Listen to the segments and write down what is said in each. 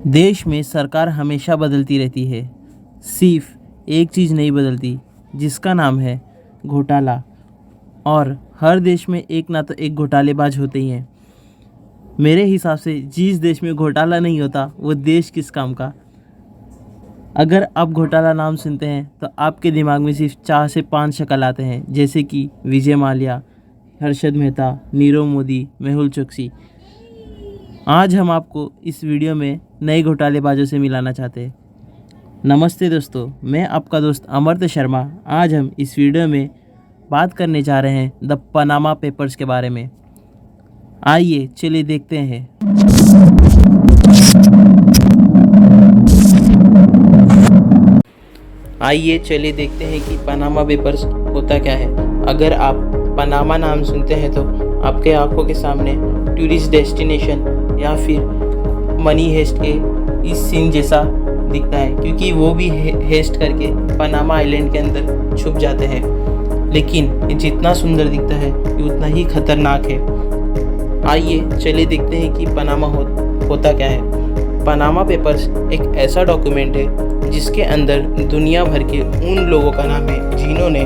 देश में सरकार हमेशा बदलती रहती है, सिर्फ एक चीज़ नहीं बदलती, जिसका नाम है घोटाला। और हर देश में एक ना तो एक घोटालेबाज होते ही हैं। मेरे हिसाब से जिस देश में घोटाला नहीं होता वो देश किस काम का। अगर आप घोटाला नाम सुनते हैं तो आपके दिमाग में सिर्फ 4 से 5 शक्ल आते हैं, जैसे कि विजय माल्या, हर्षद मेहता, नीरव मोदी, मेहुल चोकसी। आज हम आपको इस वीडियो में नए घोटालेबाजों से मिलाना चाहते हैं। नमस्ते दोस्तों, मैं आपका दोस्त अमर्त शर्मा। आज हम इस वीडियो में बात करने जा रहे हैं द पनामा पेपर्स के बारे में। आइए चलिए देखते हैं। आइए चलिए देखते हैं कि पनामा पेपर्स होता क्या है। अगर आप पनामा नाम सुनते हैं तो आपके आंखों के सामने टूरिस्ट डेस्टिनेशन या फिर मनी हेस्ट के इस सीन जैसा दिखता है, क्योंकि वो भी हेस्ट करके पनामा आइलैंड के अंदर छुप जाते हैं। लेकिन ये जितना सुंदर दिखता है ये उतना ही खतरनाक है। आइए चलिए देखते हैं कि पनामा होता क्या है। पनामा पेपर्स एक ऐसा डॉक्यूमेंट है जिसके अंदर दुनिया भर के उन लोगों का नाम है जिन्होंने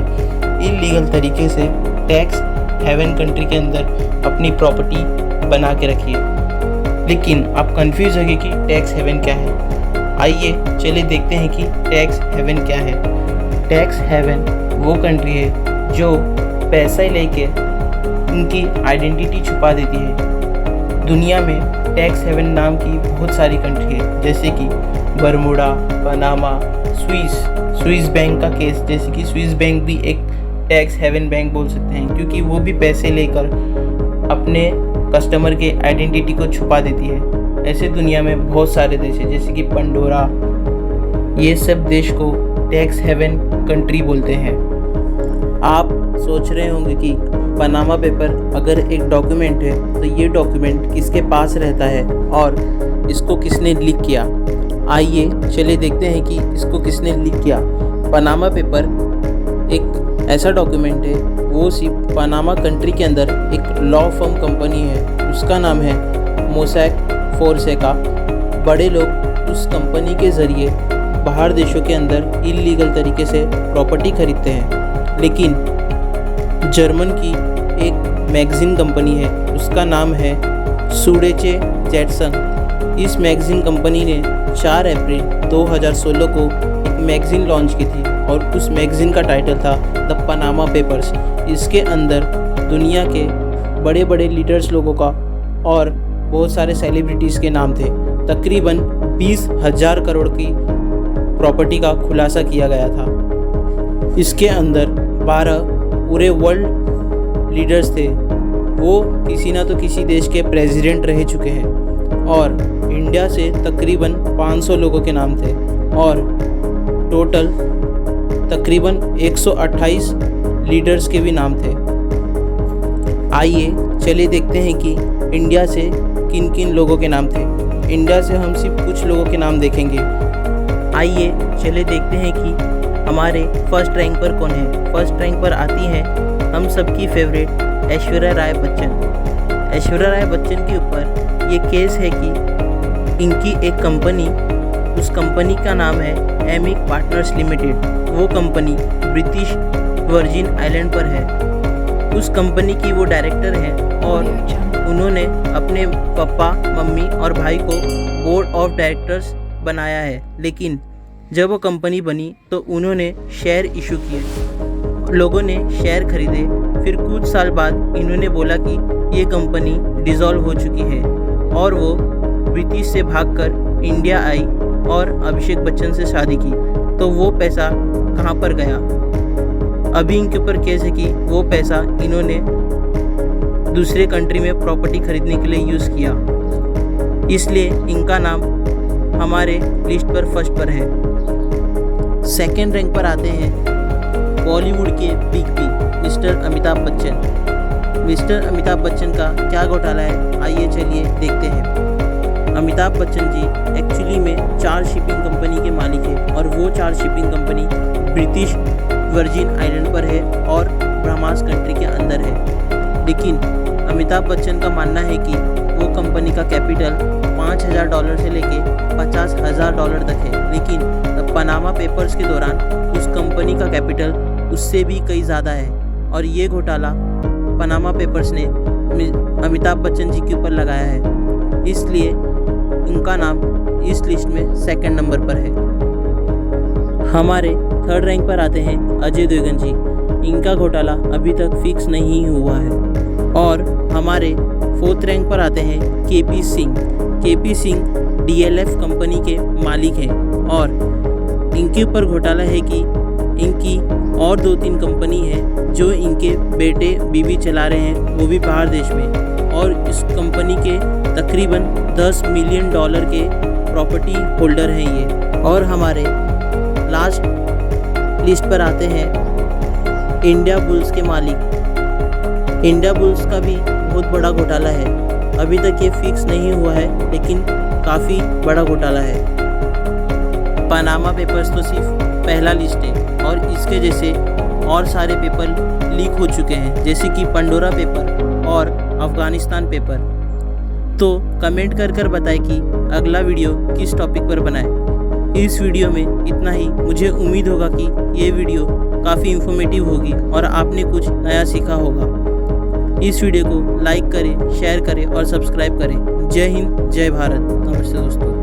इलीगल तरीके से टैक्स हेवन कंट्री के अंदर अपनी प्रॉपर्टी बना के रखी है। लेकिन आप कंफ्यूज होंगे कि टैक्स हेवन क्या है। आइए चलिए देखते हैं कि टैक्स हेवन क्या है। टैक्स हेवन वो कंट्री है जो पैसा लेके उनकी आइडेंटिटी छुपा देती है। दुनिया में टैक्स हेवन नाम की बहुत सारी कंट्री है, जैसे कि बरमूडा, पनामा, स्विस बैंक का केस, जैसे कि स्विस बैंक भी एक टैक्स हेवन बैंक बोल सकते हैं, क्योंकि वो भी पैसे लेकर अपने कस्टमर के आइडेंटिटी को छुपा देती है। ऐसे दुनिया में बहुत सारे देश हैं, जैसे कि पंडोरा। ये सब देश को टैक्स हेवन कंट्री बोलते हैं। आप सोच रहे होंगे कि पनामा पेपर अगर एक डॉक्यूमेंट है तो ये डॉक्यूमेंट किसके पास रहता है और इसको किसने लीक किया। आइए चलिए देखते हैं कि इसको किसने लीक किया। पनामा पेपर एक ऐसा डॉक्यूमेंट है, वो सिर्फ पनामा कंट्री के अंदर एक लॉ फर्म कंपनी है, उसका नाम है मोसैक फोनसेका। बड़े लोग उस कंपनी के ज़रिए बाहर देशों के अंदर इलीगल तरीके से प्रॉपर्टी खरीदते हैं। लेकिन जर्मन की एक मैगज़ीन कंपनी है, उसका नाम है सुडेचे ज़ेटसन। इस मैगज़ीन कंपनी ने 4 अप्रैल 2016 को एक मैगज़ीन लॉन्च की थी और उस मैगज़ीन का टाइटल था द पनामा पेपर्स। इसके अंदर दुनिया के बड़े बड़े लीडर्स लोगों का और बहुत सारे सेलिब्रिटीज़ के नाम थे। तकरीबन 20,000 करोड़ की प्रॉपर्टी का खुलासा किया गया था। इसके अंदर 12 पूरे वर्ल्ड लीडर्स थे। वो किसी ना तो किसी देश के प्रेसिडेंट रह चुके हैं और इंडिया से तकरीबन 500 लोगों के नाम थे और टोटल तकरीबन 128 लीडर्स के भी नाम थे। आइए चलिए देखते हैं कि इंडिया से किन किन लोगों के नाम थे। इंडिया से हम सिर्फ कुछ लोगों के नाम देखेंगे। आइए चलिए देखते हैं कि हमारे फर्स्ट रैंक पर कौन है। फर्स्ट रैंक पर आती है हम सबकी फेवरेट ऐश्वर्या राय बच्चन। ऐश्वर्या राय बच्चन के ऊपर ये केस है कि इनकी एक कंपनी, उस कंपनी का नाम है एमिक पार्टनर्स लिमिटेड। वो कंपनी ब्रिटिश वर्जिन आइलैंड पर है। उस कंपनी की वो डायरेक्टर है और उन्होंने अपने पापा, मम्मी और भाई को बोर्ड ऑफ डायरेक्टर्स बनाया है। लेकिन जब वो कंपनी बनी तो उन्होंने शेयर इशू किए, लोगों ने शेयर खरीदे। फिर कुछ साल बाद इन्होंने बोला कि ये कंपनी डिसॉल्व हो चुकी है और वो ब्रिटिश से भागकर इंडिया आई और अभिषेक बच्चन से शादी की। तो वो पैसा कहाँ पर गया? अभी इनके ऊपर केस है कि वो पैसा इन्होंने दूसरे कंट्री में प्रॉपर्टी खरीदने के लिए यूज़ किया, इसलिए इनका नाम हमारे लिस्ट पर फर्स्ट पर है। सेकंड रैंक पर आते हैं बॉलीवुड के big B mister Amitabh Bachchan. Mister Amitabh Bachchan का क्या घोटाला है, आइए चलिए देखते हैं। अमिताभ बच्चन जी एक्चुअली में 4 शिपिंग कंपनी के मालिक हैं और वो 4 shipping company British virgin island पर है और ब्रह्मास कंट्री के अंदर है। लेकिन अमिताभ बच्चन का मानना है कि वो कंपनी का कैपिटल $5,000 से लेके $50,000 तक है, लेकिन पनामा पेपर्स के दौरान उस कंपनी का कैपिटल उससे भी कई ज़्यादा है। और ये घोटाला पनामा पेपर्स ने अमिताभ बच्चन जी के ऊपर लगाया है, इसलिए उनका नाम इस लिस्ट में सेकंड नंबर पर है। हमारे थर्ड रैंक पर आते हैं अजय देवगन जी। इनका घोटाला अभी तक फिक्स नहीं हुआ है। और हमारे फोर्थ रैंक पर आते हैं KP Singh. KP Singh DLF company के मालिक हैं और इनके ऊपर घोटाला है कि इनकी और 2-3 कंपनी है जो इनके बेटे बीवी चला रहे हैं, वो भी बाहर देश में। और इस कंपनी के तकरीबन $10 मिलियन के प्रॉपर्टी होल्डर हैं ये। और हमारे लास्ट लिस्ट पर आते हैं इंडिया बुल्स के मालिक। इंडिया बुल्स का भी बहुत बड़ा घोटाला है। अभी तक ये फिक्स नहीं हुआ है, लेकिन काफ़ी बड़ा घोटाला है। पनामा पेपर्स तो सिर्फ पहला लिस्ट है और इसके जैसे और सारे पेपर लीक हो चुके हैं, जैसे कि पंडोरा पेपर और अफ़गानिस्तान पेपर। तो कमेंट कर बताएं कि अगला वीडियो किस टॉपिक पर बनाएं। इस वीडियो में इतना ही। मुझे उम्मीद होगा कि ये वीडियो काफ़ी इन्फॉर्मेटिव होगी और आपने कुछ नया सीखा होगा। इस वीडियो को लाइक करें, शेयर करें और सब्सक्राइब करें। जय हिंद, जय भारत। नमस्ते दोस्तों।